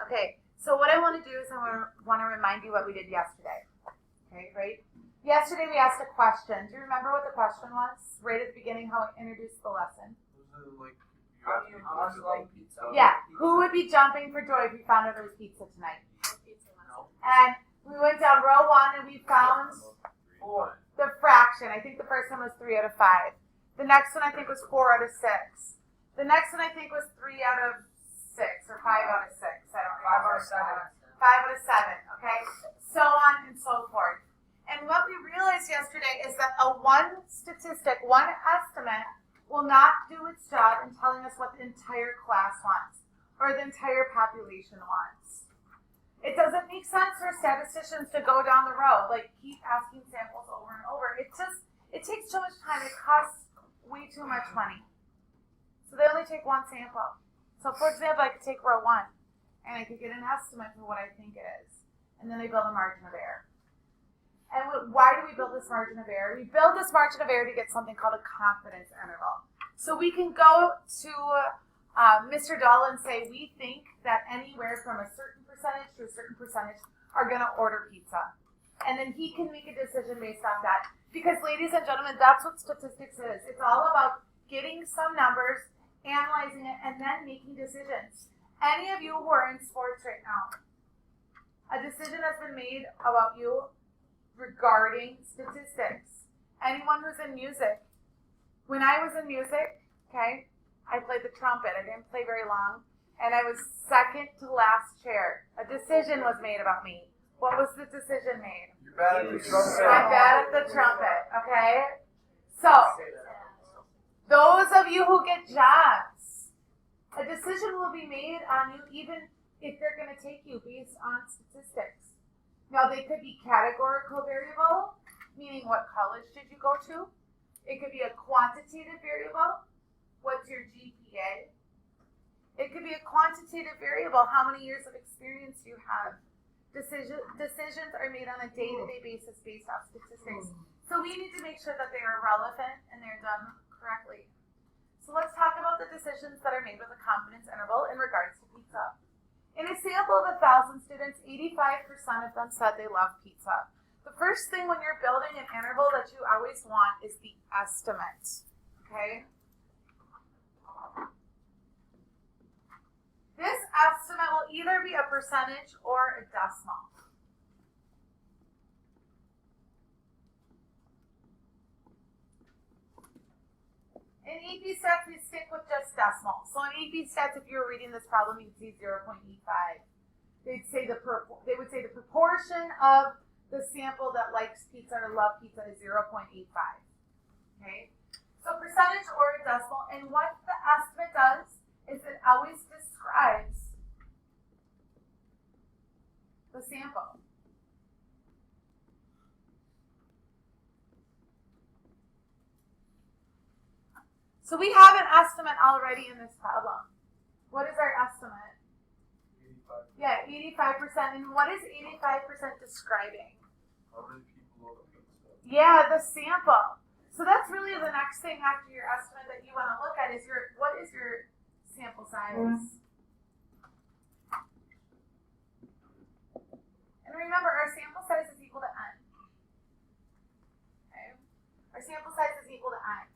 Okay, so what I want to do is I want to remind you what we did yesterday. Okay, right? Yesterday we asked a question. Do you remember what the question was? Right at the beginning, how I introduced the lesson. How do you like pizza? Yeah, who would be jumping for joy if we found out it was pizza tonight? And we went down row 1 and we found 4. the fraction. I think the first one was 3 out of 5. The next one I think was 4 out of 6. The next one I think was 3 out of 6 or 5 out of 6. I don't remember. 5 out of 7. Okay, so on and so forth. And what we realized yesterday is that a one statistic, one estimate, will not do its job in telling us what the entire class wants or the entire population wants. It doesn't make sense for statisticians to go down the road, like keep asking samples over and over. It takes too much time. It costs way too much money. So they only take one sample. So for example, I could take row 1 and I could get an estimate for what I think it is. And then I build a margin of error. And why do we build this margin of error? We build this margin of error to get something called a confidence interval. So we can go to Mr. Dull and say, we think that anywhere from a certain percentage to a certain percentage are going to order pizza. And then he can make a decision based on that. Because ladies and gentlemen, that's what statistics is. It's all about getting some numbers, analyzing it, and then making decisions. Any of you who are in sports right now, a decision has been made about you regarding statistics. Anyone who's in music. When I was in music, okay, I played the trumpet. I didn't play very long. And I was second to last chair. A decision was made about me. What was the decision made? You're bad at the trumpet. I'm bad at the trumpet, okay? So, those of you who get jobs, a decision will be made on you even if they're going to take you based on statistics. Now, they could be categorical variable, meaning what college did you go to? It could be a quantitative variable. What's your GPA? It could be a quantitative variable. How many years of experience do you have? Decisions are made on a day-to-day basis based off statistics. So we need to make sure that they are relevant and they're done correctly. So let's talk about the decisions that are made with a confidence interval in regards to pizza. In a sample of 1,000 students, 85% of them said they love pizza. The first thing when you're building an interval that you always want is the estimate, okay? This estimate will either be a percentage or a decimal. In AP Stats, we stick with just decimals. So in AP Stats, if you were reading this problem, you'd see 0.85. They would say the proportion of the sample that likes pizza or love pizza is 0.85. Okay? So percentage or a decimal. And what the estimate does is it always describes the sample. So we have an estimate already in this problem. What is our estimate? 85. Yeah, 85%. And what is 85% describing? How many people love pizza? Yeah, the sample. So that's really the next thing after your estimate that you want to look at is what is your sample size? And remember, our sample size is equal to n. Okay? Our sample size is equal to n.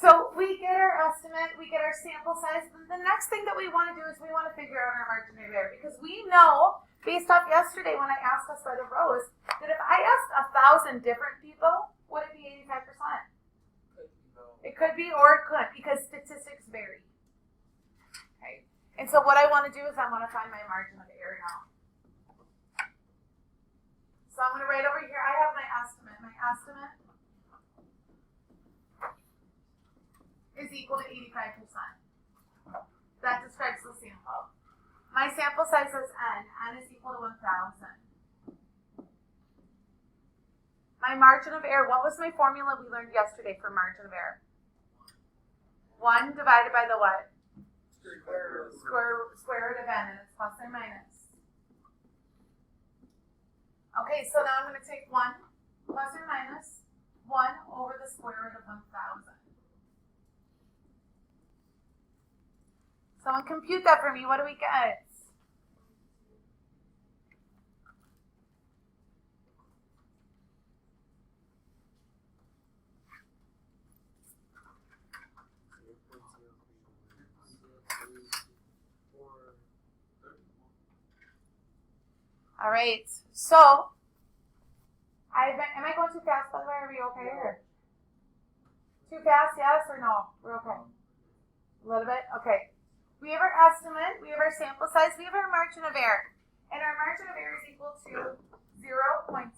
So we get our estimate, we get our sample size. The next thing that we want to do is we want to figure out our margin of error because we know, based off yesterday when I asked us by the rows, that if I asked 1,000 different people, would it be 85%? It could be or it couldn't because statistics vary. Okay. And so what I want to do is I want to find my margin of error now. So I'm going to write over here, I have my estimate. My estimate is equal to 85%. That describes the sample. My sample size is n. N is equal to 1,000. My margin of error, what was my formula we learned yesterday for margin of error? 1 divided by the what? Square root of n, and it's plus or minus. Okay, so now I'm going to take 1 plus or minus 1 over the square root of 1,000. Someone compute that for me. What do we get? All right. So, am I going too fast, by the way? Are we okay? Or? Too fast, yes or no? We're okay. A little bit? Okay. We have our estimate, we have our sample size, we have our margin of error. And our margin of error is equal to 0.03.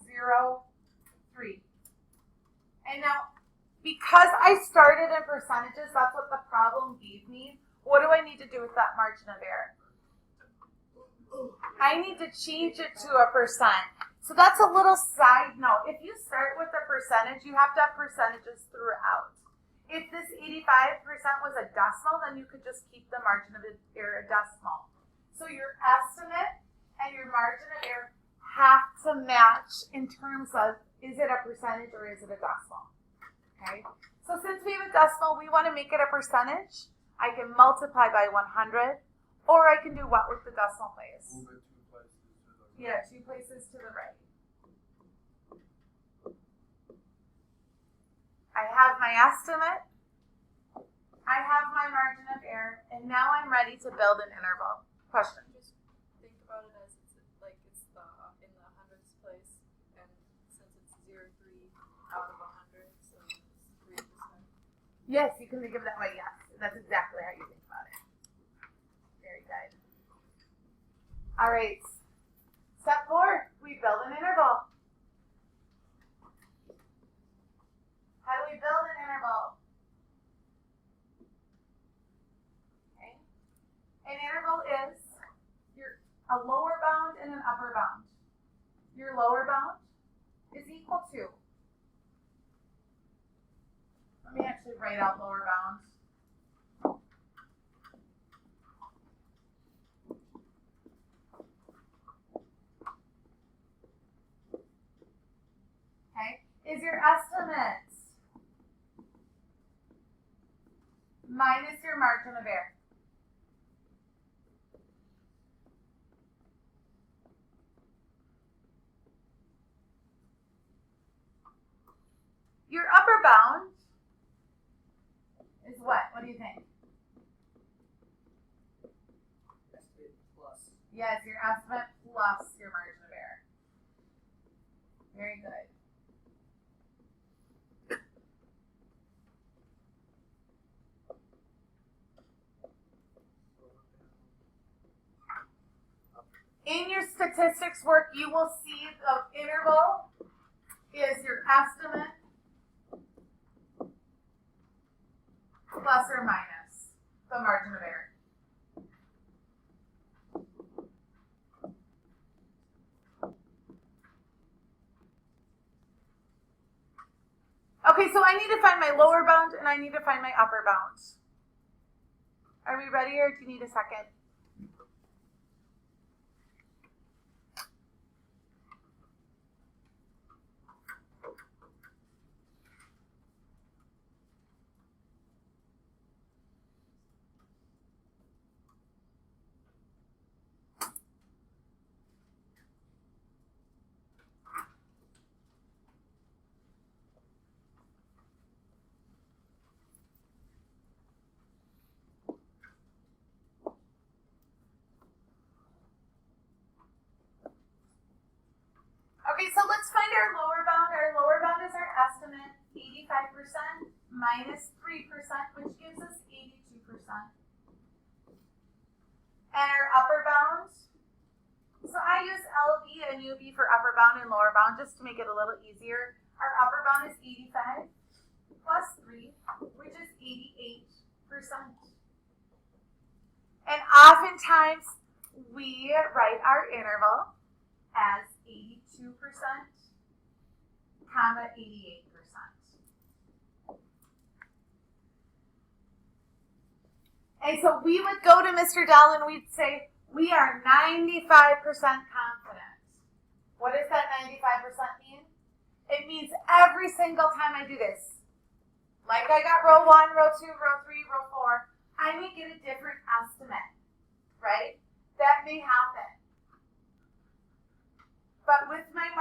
And now, because I started in percentages, that's what the problem gave me. What do I need to do with that margin of error? I need to change it to a percent. So that's a little side note. If you start with a percentage, you have to have percentages throughout. If this 85% was a decimal, then you could just keep the margin of error a decimal. So your estimate and your margin of error have to match in terms of, is it a percentage or is it a decimal? Okay. So since we have a decimal, we want to make it a percentage. I can multiply by 100, or I can do what with the decimal place? Move it 2 places to the right. Yeah, 2 places to the right. I have my estimate, I have my margin of error, and now I'm ready to build an interval. Question? Just think about it as it's like it's the in the hundreds place, and since it's 0.3 out of 100, so it's 3%. Yes, you can think of it that way, yes. That's exactly how you think about it. Very good. All right. Step 4, we build an interval. How do we build an interval? Okay. An interval is a lower bound and an upper bound. Your lower bound is equal to, let me actually write out lower bound. Okay, is your estimate minus your margin of error. Your upper bound is what? What do you think? Estimate plus. Yes, your estimate plus your margin of error. Very good. In your statistics work, you will see the interval is your estimate plus or minus the margin of error. Okay, so I need to find my lower bound and I need to find my upper bound. Are we ready or do you need a second? Okay, so let's find our lower bound. Our lower bound is our estimate, 85% minus 3%, which gives us 82%. And our upper bound, so I use LB and UB for upper bound and lower bound just to make it a little easier. Our upper bound is 85 plus 3, which is 88%. And oftentimes we write our interval as 82%, comma 88%. And so we would go to Mr. Dell and we'd say, we are 95% confident. What does that 95% mean? It means every single time I do this, like I got row 1, row 2, row 3, row 4, I may get a different estimate.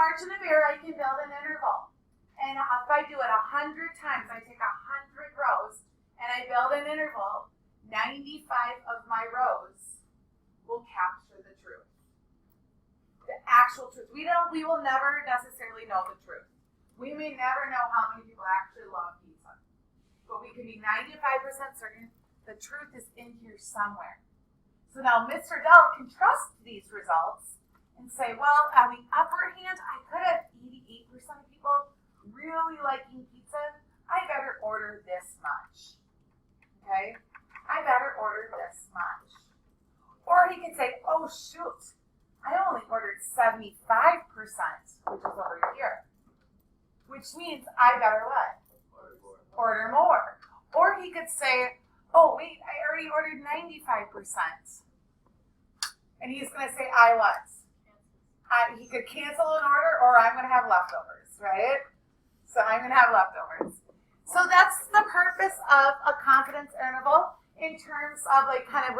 margin of error, I can build an interval. And if I do it 100 times, I take 100 rows and I build an interval, 95 of my rows will capture the truth. The actual truth. We will never necessarily know the truth. We may never know how many people actually love pizza. But we can be 95% certain the truth is in here somewhere. So now Mr. Dell can trust these results and say, well, on the upper hand, I could have 88% of people really liking pizza. I better order this much. Okay? I better order this much. Or he could say, oh shoot, I only ordered 75%, which is over here. Which means I better what? Order more. Or he could say, oh wait, I already ordered 95%. And he's going to say, I what? He could cancel an order, or I'm going to have leftovers, right? So I'm going to have leftovers. So that's the purpose of a confidence interval in terms of like kind of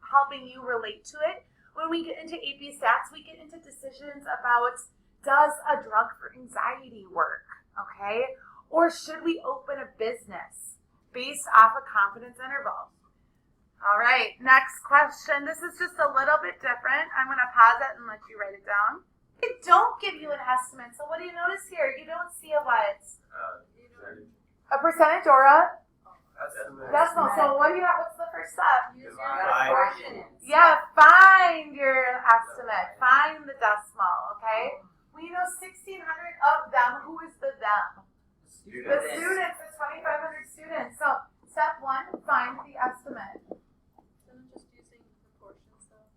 helping you relate to it. When we get into AP stats, we get into decisions about, does a drug for anxiety work, okay? Or should we open a business based off a confidence interval? All right, next question. This is just a little bit different. I'm going to pause it and let you write it down. They don't give you an estimate. So what do you notice here? You don't see a what? A percentage or a decimal. So what do you have? What's the first step? Use Fraction. Yeah, find your estimate. Find the decimal, okay? We know 1,600 of them. Who is the them? The students, the 2,500 students. So step one, find the estimate. Then I'm just using proportions though.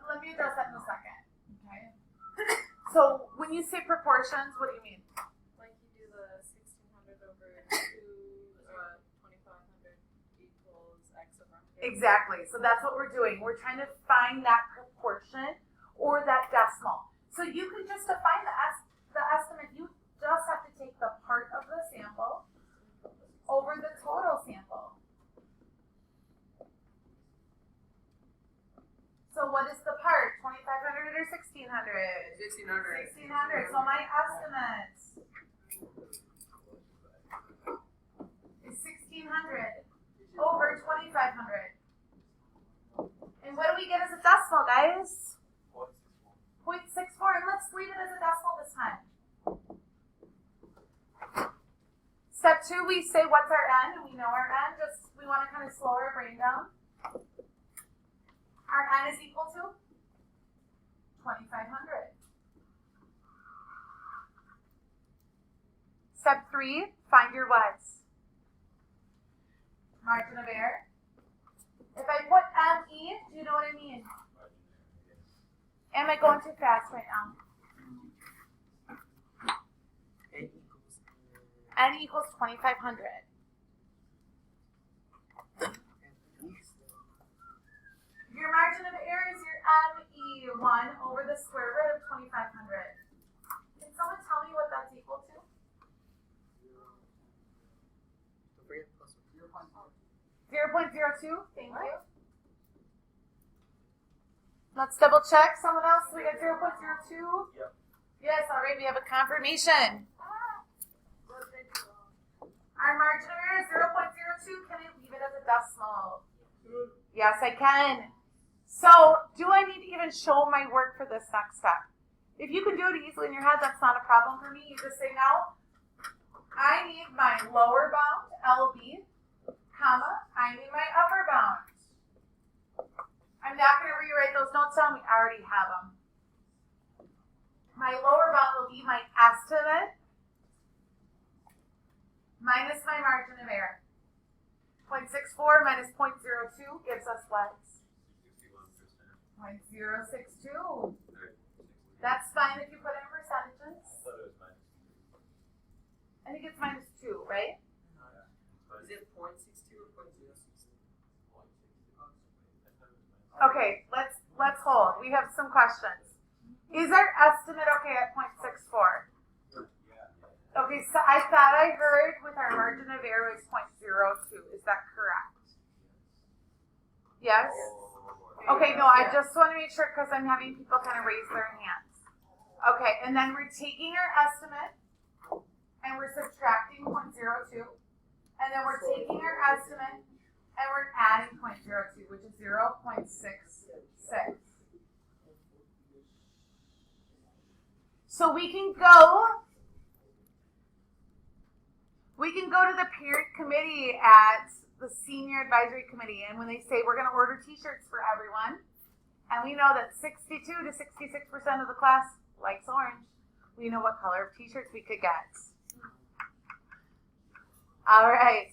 Let me address that in a second. Okay. So when you say proportions, what do you mean? Like you do the 1,600 over 2,500 equals X over 100. Exactly. So that's what we're doing. We're trying to find that proportion or that decimal. So you can just define the estimate. You just have to take the part of the sample over the total sample. So what is the part? 2,500 or 1,600? 1,600. 1,600. So my estimate is 1,600 over 2,500. And what do we get as a decimal, guys? 0.64. And let's leave it as a decimal this time. Step two, we say what's our n, and we know our n. Just we want to kind of slow our brain down. Our n is equal to 2,500. Step three, find your what's. Margin of error. If I put ME, do you know what I mean? Am I going too fast right now? N equals 2,500. Your margin of error is your ME1 over the square root of 2,500. Can someone tell me what that's equal to? 0.02. Thank you. Let's double check. Someone else? We got 0.02? Yep. Yes, all right. We have a confirmation. Our margin of error is 0.02. Can I leave it as a decimal? Yes, I can. So, do I need to even show my work for this next step? If you can do it easily in your head, that's not a problem for me. You just say, no, I need my lower bound, LB, comma, I need my upper bound. I'm not going to rewrite those notes down. We already have them. My lower bound will be my estimate minus my margin of error. 0.64 minus 0.02 gives us what? 0.062. That's fine if you put in percentages. I think it's minus 2, right? Is it 0.62 or 0.062? Okay, let's hold. We have some questions. Is our estimate okay at 0.64? Okay, so I thought I heard with our margin of error is 0.02. Is that correct? Yes? Okay, no, I just want to make sure because I'm having people kind of raise their hands. Okay, and then we're taking our estimate and we're subtracting 0.02. And then we're taking our estimate and we're adding 0.02, which is 0.66. So we can go to the parent committee at the senior advisory committee, and when they say we're going to order t-shirts for everyone, and we know that 62 to 66% of the class likes orange, we know what color of t-shirts we could get. All right.